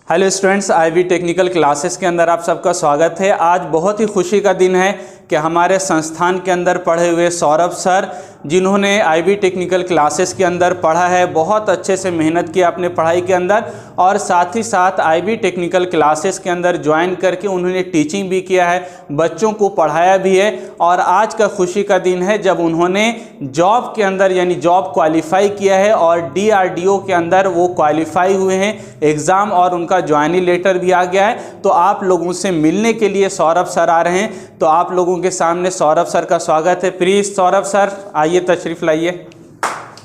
Hello students, IV technical classes के अंदर आप सबका स्वागत है। आज बहुत ही खुशी का दिन है कि हमारे संस्थान के अंदर पढ़े हुए सौरभ सर, जिन्होंने आईवी टेक्निकल क्लासेस के अंदर पढ़ा है, बहुत अच्छे से मेहनत की अपने पढ़ाई के अंदर और साथ ही साथ आईवी टेक्निकल क्लासेस के अंदर ज्वाइन करके उन्होंने टीचिंग भी किया है, बच्चों को पढ़ाया भी है। और आज का खुशी का दिन है जब उन्होंने जॉब के अंदर यानी जॉब क्वालिफाई किया है और DRDO के अंदर वो क्वालिफाई हुए हैं एग्ज़ाम और उनका ज्वाइनिंग लेटर भी आ गया है। तो आप लोगों से मिलने के लिए सौरभ सर आ रहे हैं, तो आप लोगों के सामने सौरभ सर का स्वागत है। प्लीज़ सौरभ सर आइए, तशरीफ लाइए।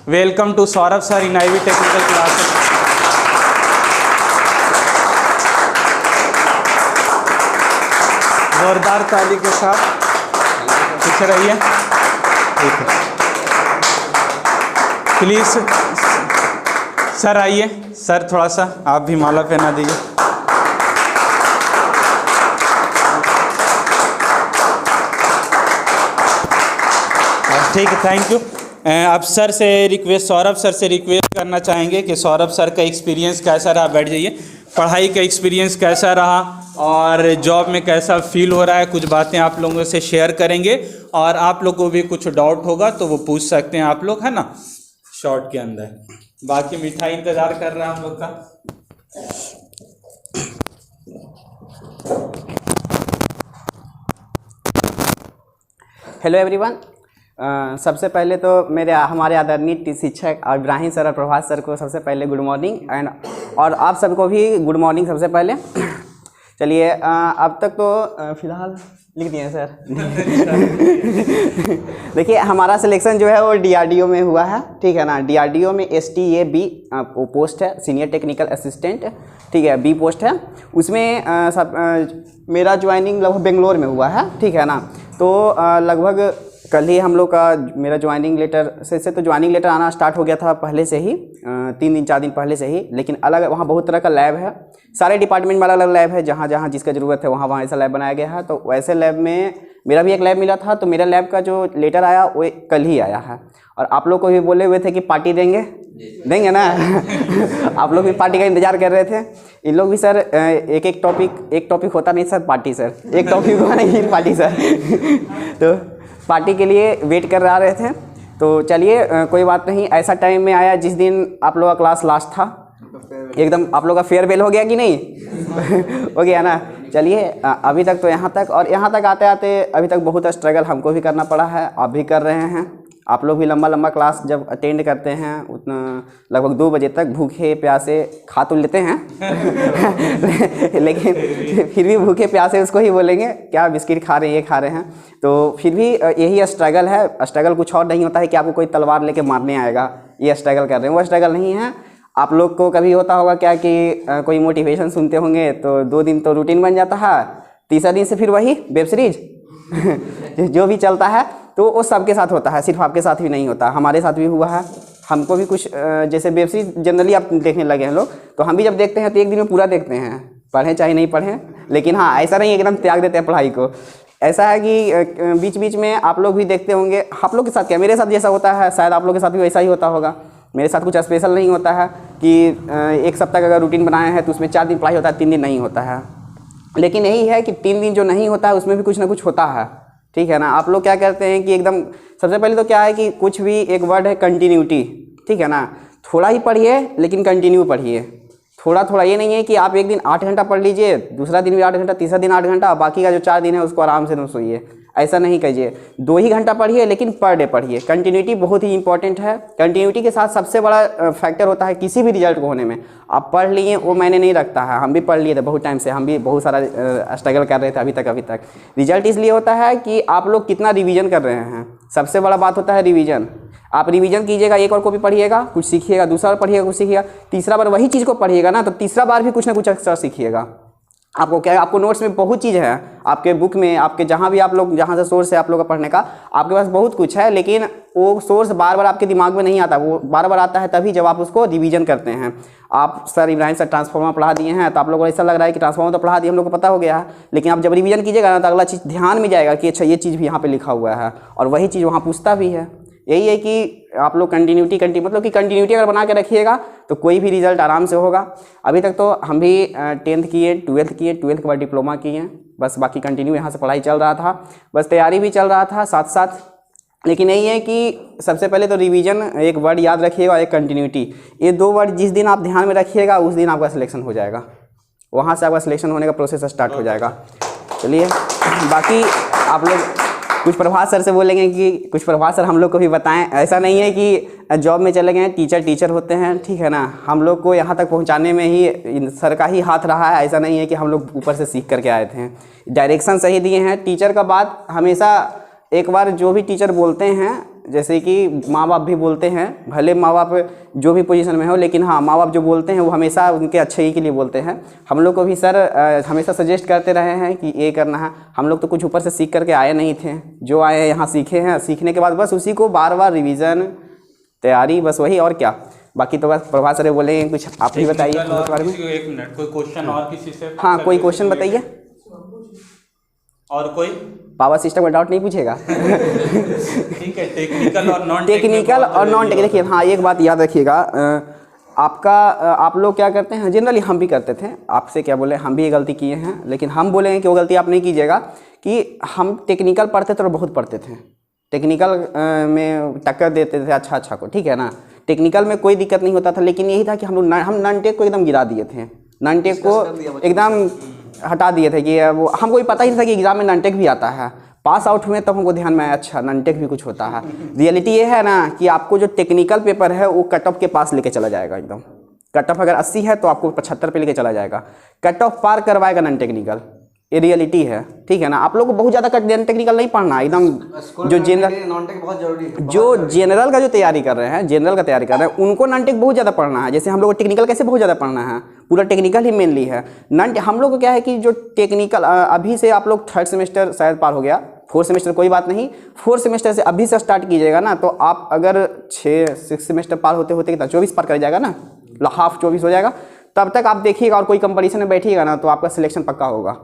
Welcome to Saurabh sir in IV technical classes. जोरदार ताली के साथ पीछे रहिए, ठीक है। प्लीज़ सर आइए, सर थोड़ा सा आप भी माला पहना दीजिए। ठीक है, थैंक यू। अब सर से रिक्वेस्ट, सौरभ सर से रिक्वेस्ट करना चाहेंगे कि सौरभ सर का एक्सपीरियंस कैसा रहा, बैठ जाइए। पढ़ाई का एक्सपीरियंस कैसा रहा और जॉब में कैसा फील हो रहा है, कुछ बातें आप लोगों से शेयर करेंगे। और आप लोग को भी कुछ डाउट होगा तो वो पूछ सकते हैं आप लोग, है ना, शॉर्ट के अंदर। बाकी मिठाई इंतज़ार कर रहा है हम लोग का। Hello everyone. सबसे पहले तो हमारे आदरणीय शिक्षक इब्राहिम सर और प्रभात सर को सबसे पहले गुड मॉर्निंग और आप सबको भी गुड मॉर्निंग सबसे पहले। चलिए, अब तक तो फिलहाल लिख दिए सर। देखिए, हमारा सिलेक्शन जो है वो DRDO में हुआ है, ठीक है ना। DRDO में STAB पोस्ट है, सीनियर टेक्निकल असिस्टेंट, ठीक है, B पोस्ट है। उसमें मेरा ज्वाइनिंग लगभग बेंगलोर में हुआ है, ठीक है ना। तो लगभग कल ही हम लोग का मेरा ज्वाइनिंग लेटर से तो ज्वाइनिंग लेटर आना स्टार्ट हो गया था पहले से ही, 3 दिन 4 दिन पहले से ही। लेकिन अलग वहाँ बहुत तरह का लैब है, सारे डिपार्टमेंट में अलग अलग लैब है, जहाँ जहाँ जिसका ज़रूरत है वहाँ वहाँ ऐसा लैब बनाया गया है। तो वैसे लैब में मेरा भी एक लैब मिला था, तो मेरा लैब का जो लेटर आया वो कल ही आया है। और आप लोग को भी बोले हुए थे कि पार्टी देंगे ना। आप लोग भी पार्टी का इंतज़ार कर रहे थे। इन लोग भी सर एक टॉपिक होता नहीं सर, पार्टी सर, एक टॉपिक हुआ नहीं पार्टी सर। तो पार्टी के लिए वेट कर रहे थे। तो चलिए, कोई बात नहीं, ऐसा टाइम में आया जिस दिन आप लोग का क्लास लास्ट था, एकदम आप लोग का फेयरवेल हो गया कि नहीं? हो गया ना। चलिए, अभी तक तो यहाँ तक, और यहाँ तक आते आते अभी तक बहुत स्ट्रगल हमको भी करना पड़ा है, आप भी कर रहे हैं। आप लोग भी लंबा क्लास जब अटेंड करते हैं उतना लगभग 2 बजे तक भूखे प्यासे खा तो लेते हैं। लेकिन फिर भी भूखे प्यासे उसको ही बोलेंगे, क्या बिस्किट खा रहे हैं, ये खा रहे हैं। तो फिर भी यही स्ट्रगल है। स्ट्रगल कुछ और नहीं होता है कि आपको कोई तलवार लेके मारने आएगा, ये स्ट्रगल कर रहे हैं, वो स्ट्रगल नहीं है। आप लोग को कभी होता होगा क्या कि कोई मोटिवेशन सुनते होंगे तो 2 दिन तो रूटीन बन जाता है, तीसरा दिन से फिर वही वेब सीरीज जो भी चलता है। तो वो सबके साथ होता है, सिर्फ आपके साथ भी नहीं होता, हमारे साथ भी हुआ है। हमको भी कुछ जैसे वेब सीरीज जनरली आप देखने लगे हैं लोग, तो हम भी जब देखते हैं तो एक दिन में पूरा देखते हैं, पढ़ें चाहे नहीं पढ़ें। लेकिन हाँ, ऐसा नहीं एकदम त्याग देते हैं पढ़ाई को। ऐसा है कि बीच बीच में आप लोग भी देखते होंगे। आप लोग के साथ क्या, मेरे साथ जैसा होता है शायद आप लोग के साथ भी वैसा ही होता होगा। मेरे साथ कुछ स्पेशल नहीं होता है कि एक सप्ताह का अगर रूटीन बनाए हैं तो उसमें 4 दिन पढ़ाई होता है, 3 दिन नहीं होता है। लेकिन यही है कि 3 दिन जो नहीं होता है उसमें भी कुछ ना कुछ होता है, ठीक है ना। आप लोग क्या करते हैं कि एकदम सबसे पहले तो क्या है कि कुछ भी एक वर्ड है कंटिन्यूटी, ठीक है ना। थोड़ा ही पढ़िए लेकिन कंटिन्यू पढ़िए, थोड़ा ये नहीं है कि आप एक दिन 8 घंटा पढ़ लीजिए, दूसरा दिन भी 8 घंटा, तीसरा दिन 8 घंटा, बाकी का जो 4 दिन है उसको आराम से सोइए। ऐसा नहीं कीजिए, 2 ही घंटा पढ़िए लेकिन पर डे पढ़िए। कंटिन्यूटी बहुत ही इंपॉर्टेंट है। कंटिन्यूटी के साथ सबसे बड़ा फैक्टर होता है किसी भी रिजल्ट को होने में। आप पढ़ लिए वो मैंने नहीं रखता है, हम भी पढ़ लिए थे बहुत टाइम से, हम भी बहुत सारा स्ट्रगल कर रहे थे अभी तक। रिजल्ट इसलिए होता है कि आप लोग कितना रिवीजन कर रहे हैं, सबसे बड़ा बात होता है रिवीजन। आप रिवीजन कीजिएगा, एक और कॉपी पढ़िएगा, कुछ सीखिएगा, दूसरा बार पढ़िएगा, कुछ सीखिएगा, तीसरा बार वही चीज़ को पढ़िएगा ना, तो तीसरा बार भी कुछ ना कुछ एक्स्ट्रा सीखिएगा। आपको क्या है, आपको नोट्स में बहुत चीज़ है, आपके बुक में, आपके जहाँ भी आप लोग जहाँ से सोर्स है आप लोग का पढ़ने का, आपके पास बहुत कुछ है। लेकिन वो सोर्स बार बार आपके दिमाग में नहीं आता, वो बार बार आता है तभी जब आप उसको रिवीजन करते हैं। आप सर इब्राहिम सर ट्रांसफॉर्मर पढ़ा दिए हैं तो आप लोगों को ऐसा लग रहा है कि ट्रांसफॉर्मर तो पढ़ा दिए, हम लोग को पता हो गया है। लेकिन आप जब रिवीजन कीजिएगा ना तो अगला चीज़ ध्यान में जाएगा कि अच्छा ये चीज़ भी यहाँ पे लिखा हुआ है, और वही चीज़ वहाँ पूछता भी है। यही है कि आप लोग मतलब कि कंटिन्यूटी अगर बना के रखिएगा तो कोई भी रिजल्ट आराम से होगा। अभी तक तो हम भी 10th किए, 12th किए, 12th के बाद डिप्लोमा किए हैं, बस बाकी कंटिन्यू यहाँ से पढ़ाई चल रहा था, बस तैयारी भी चल रहा था साथ साथ। लेकिन यही है कि सबसे पहले तो रिवीजन एक वर्ड याद रखिएगा और एक कंटिन्यूटी, ये 2 वर्ड जिस दिन आप ध्यान में रखिएगा उस दिन आपका सिलेक्शन हो जाएगा, वहाँ से आपका सिलेक्शन होने का प्रोसेस स्टार्ट हो जाएगा। चलिए बाकी आप लोग कुछ प्रभात सर से बोलेंगे कि कुछ प्रभात सर हम लोग को भी बताएं। ऐसा नहीं है कि जॉब में चले गए टीचर होते हैं, ठीक है ना, हम लोग को यहाँ तक पहुँचाने में ही सर का ही हाथ रहा है। ऐसा नहीं है कि हम लोग ऊपर से सीख करके आए थे, डायरेक्शन सही दिए हैं। टीचर का बात हमेशा एक बार जो भी टीचर बोलते हैं, जैसे कि माँ बाप भी बोलते हैं, भले माँ बाप जो भी पोजीशन में हो, लेकिन हाँ माँ बाप जो बोलते हैं वो हमेशा उनके अच्छे ही के लिए बोलते हैं। हम लोग को भी सर हमेशा सजेस्ट करते रहे हैं कि ये करना है। हम लोग तो कुछ ऊपर से सीख करके आए नहीं थे, जो आए हैं यहाँ सीखे हैं, सीखने के बाद बस उसी को बार बार रिवीजन तैयारी, बस वही और क्या। बाकी तो बस प्रभात सर बोलेंगे, कुछ आप ही बताइए बारे में। एक मिनट, कोई क्वेश्चन और किसी से? हाँ कोई क्वेश्चन बताइए। और कोई पावर सिस्टम का डाउट नहीं पूछेगा? ठीक है, टेक्निकल और नॉन टेक्निकल। हाँ एक बात याद रखिएगा, आप लोग क्या करते हैं, जनरली हम भी करते थे, आपसे क्या बोले, हम भी ये गलती किए हैं, लेकिन हम बोलेंगे कि वो गलती आप नहीं कीजिएगा। कि हम टेक्निकल पढ़ते थे और बहुत पढ़ते थे, टेक्निकल में टक्कर देते थे अच्छा को, ठीक है ना। टेक्निकल में कोई दिक्कत नहीं होता था, लेकिन यही था कि हम नॉन टेक को एकदम गिरा दिए थे, नॉन टेक को एकदम हटा दिए थे कि वो हमको भी पता ही नहीं था कि एग्जाम में नॉन टेक भी आता है। पास आउट हुए तब हमको ध्यान में आया, अच्छा नॉन टेक भी कुछ होता है। रियलिटी ये है ना कि आपको जो टेक्निकल पेपर है वो कट ऑफ के पास लेके चला जाएगा एकदम। कट ऑफ अगर 80 है तो आपको 75 पे लेके चला जाएगा, कट ऑफ पार करवाएगा नॉन टेक्निकल, ये रियलिटी है, ठीक है ना। आप लोग को बहुत ज़्यादा टेक्निकल नहीं पढ़ना है, एकदम जो जनरल नॉन टेक बहुत जरूरी है। जो जनरल का जो तैयारी कर रहे हैं, जनरल का तैयारी कर रहे हैं, उनको नॉन टेक बहुत ज़्यादा पढ़ना है। जैसे हम लोग को टेक्निकल कैसे बहुत ज़्यादा पढ़ना है, पूरा टेक्निकल ही मेनली है। नॉन हम लोग को क्या है कि जो टेक्निकल अभी से आप लोग 3rd सेमेस्टर शायद पार हो गया, 4th सेमेस्टर कोई बात नहीं, 4th सेमेस्टर से अभी से स्टार्ट कीजिएगा ना, तो आप अगर 6 सेमेस्टर पार होते होते कितना 24 पार कर जाएगा ना, हाफ 24 हो जाएगा, तब तक आप देखिएगा और कोई कंपटीशन में बैठिएगा ना तो आपका सिलेक्शन पक्का होगा,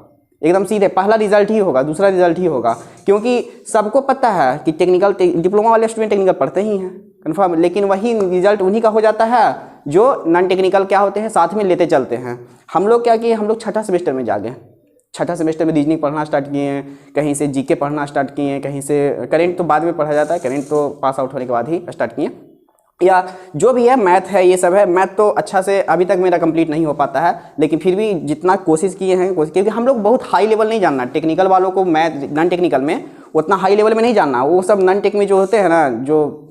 एकदम सीधे पहला रिजल्ट ही होगा, दूसरा रिजल्ट ही होगा। क्योंकि सबको पता है कि टेक्निकल डिप्लोमा वाले स्टूडेंट टेक्निकल पढ़ते ही हैं कन्फर्म, लेकिन वही रिजल्ट उन्हीं का हो जाता है जो नॉन टेक्निकल क्या होते हैं साथ में लेते चलते हैं। हम लोग क्या किए, हम लोग 6ठा सेमेस्टर में जागे, 6ठा सेमेस्टर में रीजनिंग पढ़ना स्टार्ट किए हैं, कहीं से जीके पढ़ना स्टार्ट किए हैं, कहीं से करेंट तो बाद में पढ़ा जाता है, करेंट तो पास आउट होने के बाद ही स्टार्ट किए, या जो भी है मैथ है, ये सब है। मैथ तो अच्छा से अभी तक मेरा कंप्लीट नहीं हो पाता है, लेकिन फिर भी जितना कोशिश किए हैं क्योंकि हम लोग बहुत हाई लेवल नहीं जानना, टेक्निकल वालों को मैथ नॉन टेक्निकल में उतना हाई लेवल में नहीं जानना। वो सब नॉन टेक में जो होते हैं ना, जो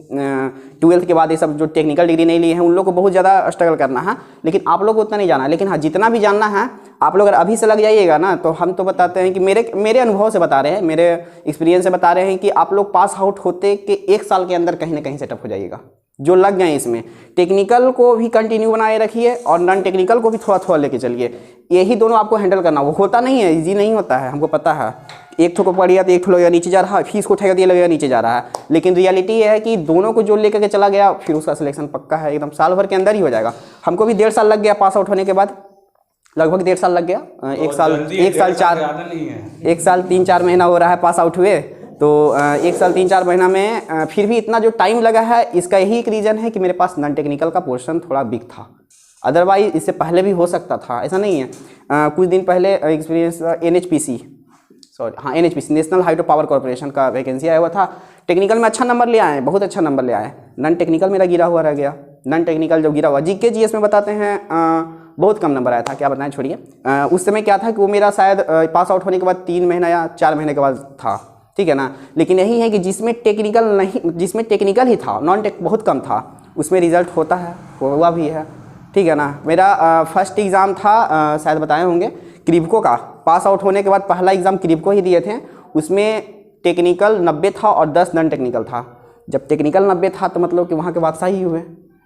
12th के बाद ये सब जो टेक्निकल डिग्री नहीं लिए हैं, उन लोग को बहुत ज़्यादा स्ट्रगल करना है, लेकिन आप लोग को उतना नहीं जाना है। लेकिन हाँ, जितना भी जानना है आप लोग अगर अभी से लग जाइएगा ना, तो हम तो बताते हैं कि मेरे अनुभव से बता रहे हैं, मेरे एक्सपीरियंस से बता रहे हैं कि आप लोग पास आउट होते कि 1 साल के अंदर कहीं ना कहीं सेटअप हो जाइएगा। जो लग गए इसमें, टेक्निकल को भी कंटिन्यू बनाए रखिए और नॉन टेक्निकल को भी थोड़ा थोड़ा लेके चलिए, यही दोनों आपको हैंडल करना। वो होता नहीं है, इजी नहीं होता है, हमको पता है। एक ठो को पढ़िया तो एक ठो लगेगा नीचे जा रहा है, फीस को उठाएगा तो ये लगेगा नीचे जा रहा है, लेकिन रियलिटी ये है कि दोनों को जो लेकर के चला गया फिर उसका सिलेक्शन पक्का है, एकदम साल भर के अंदर ही हो जाएगा। हमको भी 1.5 साल लग गया पास आउट होने के बाद, लगभग 1.5 साल लग गया। 1 साल 3-4 महीना हो रहा है पास आउट हुए, तो 1 साल 3-4 महीना में फिर भी इतना जो टाइम लगा है, इसका यही एक रीज़न है कि मेरे पास नॉन टेक्निकल का पोर्शन थोड़ा बिग था। अदरवाइज इससे पहले भी हो सकता था, ऐसा नहीं है। कुछ दिन पहले experience NHPC national hydro power corporation का वैकेंसी आया हुआ था। टेक्निकल में अच्छा नंबर ले आए, बहुत अच्छा नंबर ले आए, नॉन टेक्निकल मेरा गिरा हुआ रह गया। नॉन टेक्निकल जो गिरा हुआ, GK GS में बताते हैं बहुत कम नंबर आया था, क्या बताएं छोड़िए। उस समय क्या था कि वो मेरा शायद पास आउट होने के बाद 3 महीना या 4 महीने के बाद था, ठीक है ना। लेकिन यही है कि जिसमें टेक्निकल ही था, नॉन टेक बहुत कम था, उसमें रिजल्ट होता है, हुआ भी है, ठीक है ना। मेरा फर्स्ट एग्ज़ाम था, शायद बताए होंगे, क्रिब्को का। पास आउट होने के बाद पहला एग्ज़ाम क्रिब्को ही दिए थे, उसमें टेक्निकल 90 था और 10 नॉन टेक्निकल था। जब टेक्निकल 90 था तो मतलब कि वहाँ के बादशाह ही हुए,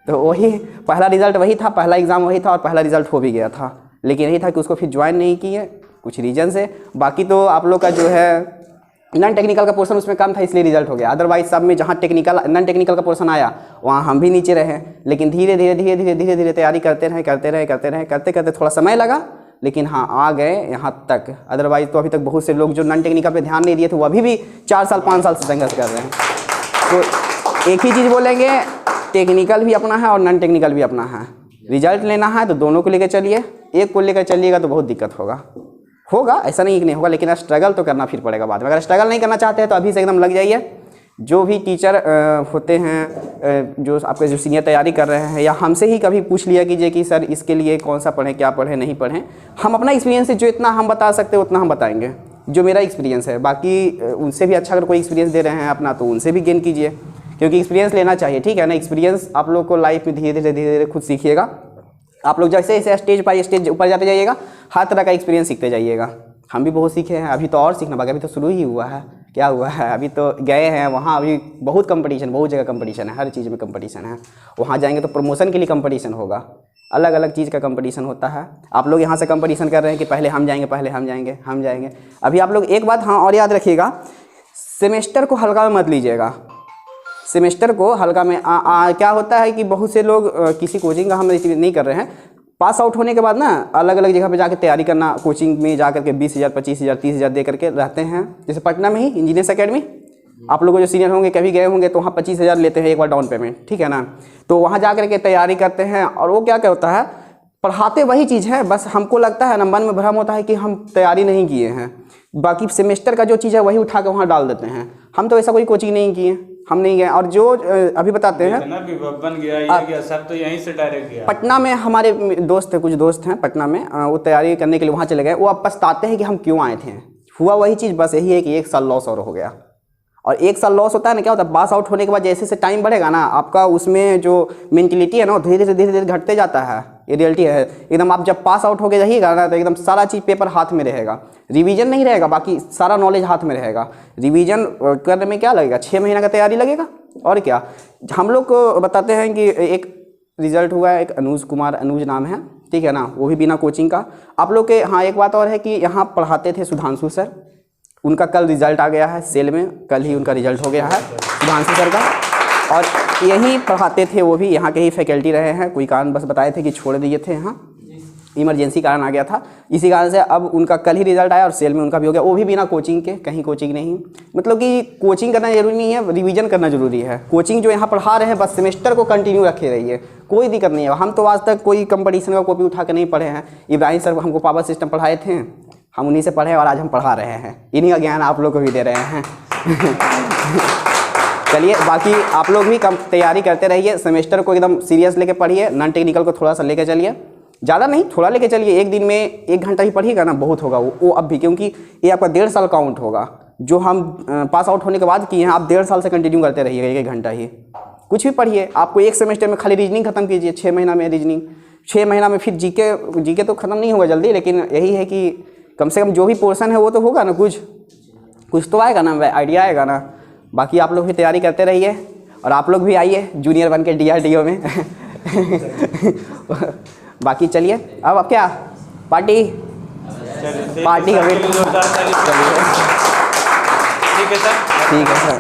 तो वही पहला रिजल्ट वही था, पहला एग्ज़ाम वही था और पहला रिजल्ट हो भी गया था। लेकिन यही था कि उसको फिर ज्वाइन नहीं किए कुछ रीजन से। बाकी तो आप लोग का जो है नॉन टेक्निकल का पोर्शन उसमें कम था, इसलिए रिजल्ट हो गया। अदरवाइज सब में जहाँ नॉन टेक्निकल का पोर्शन आया वहाँ हम भी नीचे रहे, लेकिन धीरे धीरे तैयारी करते रहे, थोड़ा समय लगा, लेकिन हाँ आ गए यहाँ तक। अदरवाइज तो अभी तक बहुत से लोग जो नॉन टेक्निकल पे ध्यान नहीं दिए थे वो अभी भी 4 साल 5 साल से संघर्ष कर रहे हैं। तो एक ही चीज़ बोलेंगे, टेक्निकल भी अपना है और नॉन टेक्निकल भी अपना है। रिजल्ट लेना है तो दोनों को लेकर चलिए, एक को लेकर चलिएगा तो बहुत दिक्कत होगा, ऐसा नहीं कि नहीं होगा, लेकिन स्ट्रगल तो करना फिर पड़ेगा बाद में। अगर स्ट्रगल नहीं करना चाहते हैं तो अभी से एकदम लग जाइए। जो भी टीचर होते हैं, जो आपके जो सीनियर तैयारी कर रहे हैं, या हमसे ही कभी पूछ लिया कीजिए कि सर इसके लिए कौन सा पढ़ें, क्या पढ़ें, नहीं पढ़ें। हम अपना एक्सपीरियंस से जो इतना हम बता सकते हैं उतना हम बताएंगे, जो मेरा एक्सपीरियंस है। बाकी उनसे भी अच्छा अगर कोई एक्सपीरियंस दे रहे हैं अपना तो उनसे भी गेन कीजिए, क्योंकि एक्सपीरियंस लेना चाहिए, ठीक है ना। एक्सपीरियंस आप लोग को लाइफ में धीरे धीरे खुद सीखिएगा। आप लोग जैसे जैसे स्टेज बाई स्टेज ऊपर जाते जाइएगा, हर तरह का एक्सपीरियंस सीखते जाइएगा। हम भी बहुत सीखे हैं, अभी तो और सीखना बाकी, अभी तो शुरू ही हुआ है। क्या हुआ है, अभी तो गए हैं वहाँ, अभी बहुत कंपटीशन, बहुत जगह कंपटीशन है, हर चीज़ में कंपटीशन है। वहाँ जाएंगे तो प्रमोशन के लिए कंपटीशन होगा, अलग अलग चीज़ का कंपटीशन होता है। आप लोग यहाँ से कंपटीशन कर रहे हैं कि पहले हम जाएंगे। अभी आप लोग एक बात हाँ और याद रखिएगा, सेमेस्टर को हल्का में मत लीजिएगा। सेमेस्टर को हल्का में क्या होता है कि बहुत से लोग किसी कोचिंग का हम नहीं कर रहे हैं, पास आउट होने के बाद ना अलग अलग जगह पे जाकर तैयारी करना, कोचिंग में जा करके 20,000, 25,000, 30,000 दे करके रहते हैं। जैसे पटना में ही इंजीनियर्स अकेडमी, आप लोग जो सीनियर होंगे कभी गए होंगे तो वहाँ 25,000 लेते हैं एक बार डाउन पेमेंट, ठीक है ना। तो वहाँ जा करके तैयारी करते हैं, और वो क्या होता है, पढ़ाते वही चीज़ है, बस हमको लगता है ना, मन में भ्रम होता है कि हम तैयारी नहीं किए हैं, बाकी सेमेस्टर का जो चीज़ है वही उठा के वहाँ डाल देते हैं। हम तो ऐसा कोई कोचिंग नहीं किए, हम नहीं गए। और जो अभी बताते हैं बन गया सब तो यहीं से डायरेक्ट गया। पटना में हमारे दोस्त हैं, कुछ दोस्त हैं पटना में, वो तैयारी करने के लिए वहाँ चले गए। वो अब पछताते हैं कि हम क्यों आए थे। हुआ वही चीज़, बस यही है कि 1 साल लॉस और हो गया। और 1 साल लॉस होता है ना, क्या होता है, पास आउट होने के बाद जैसे जैसे टाइम बढ़ेगा ना, आपका उसमें जो मेंटलिटी है ना, धीरे धीरे घटते जाता है। ये रियलिटी है एकदम। आप जब पास आउट होके जाइएगा ना तो एकदम सारा चीज़ पेपर हाथ में रहेगा, रिवीजन नहीं रहेगा, बाकी सारा नॉलेज हाथ में रहेगा। रिवीजन करने में क्या लगेगा, 6 महीना का तैयारी लगेगा और क्या। हम लोग को बताते हैं कि एक रिजल्ट हुआ है, एक अनुज नाम है, ठीक है ना, वो भी बिना कोचिंग का। आप लोग के हाँ एक बात और है कि यहाँ पढ़ाते थे सुधांशु सर, उनका कल रिजल्ट आ गया है सेल में, कल ही उनका रिजल्ट हो गया है सुधांशु सर का। और यही पढ़ाते थे, वो भी यहाँ के ही फैकल्टी रहे हैं। कोई कारण बस बताए थे कि छोड़ दिए थे, यहाँ इमरजेंसी कारण आ गया था, इसी कारण से अब उनका कल ही रिजल्ट आया और सेल में उनका भी हो गया। वो भी बिना कोचिंग के, कहीं कोचिंग नहीं। मतलब कि कोचिंग करना जरूरी नहीं है, रिवीजन करना जरूरी है। कोचिंग जो यहाँ पढ़ा रहे हैं बस सेमेस्टर को कंटिन्यू रखे रहिए, कोई दिक्कत नहीं है। हम तो आज तक कोई कंपटीशन का कॉपी उठा के नहीं पढ़े हैं। इब्राहिम सर हमको पावर सिस्टम पढ़ाए थे, हम उन्हीं से पढ़े और आज हम पढ़ा रहे हैं। इन्हीं का ज्ञान आप लोग को भी दे रहे हैं। चलिए, बाकी आप लोग भी कम तैयारी करते रहिए, सेमेस्टर को एकदम सीरियस लेके पढ़िए, नॉन टेक्निकल को थोड़ा सा लेके चलिए, ज़्यादा नहीं थोड़ा लेके चलिए। एक दिन में 1 घंटा ही पढ़िएगा ना, बहुत होगा वो अब भी, क्योंकि ये आपका 1.5 साल काउंट होगा। जो हम पास आउट होने के बाद किए हैं, आप 1.5 साल से कंटिन्यू करते रहिएगा, 1 घंटा ही कुछ भी पढ़िए। आपको एक सेमेस्टर में खाली रीजनिंग खत्म कीजिए, 6 महीना में रीजनिंग, 6 महीना में फिर जीके तो खत्म नहीं होगा जल्दी, लेकिन यही है कि कम से कम जो भी पोर्शन है वो तो होगा ना, कुछ तो आएगा ना, आइडिया आएगा ना। बाकी आप लोग भी तैयारी करते रहिए और आप लोग भी आइए जूनियर बन के DRDO में। बाकी चलिए, अब क्या पार्टी का वेट। ठीक है सर। ठीक है सर।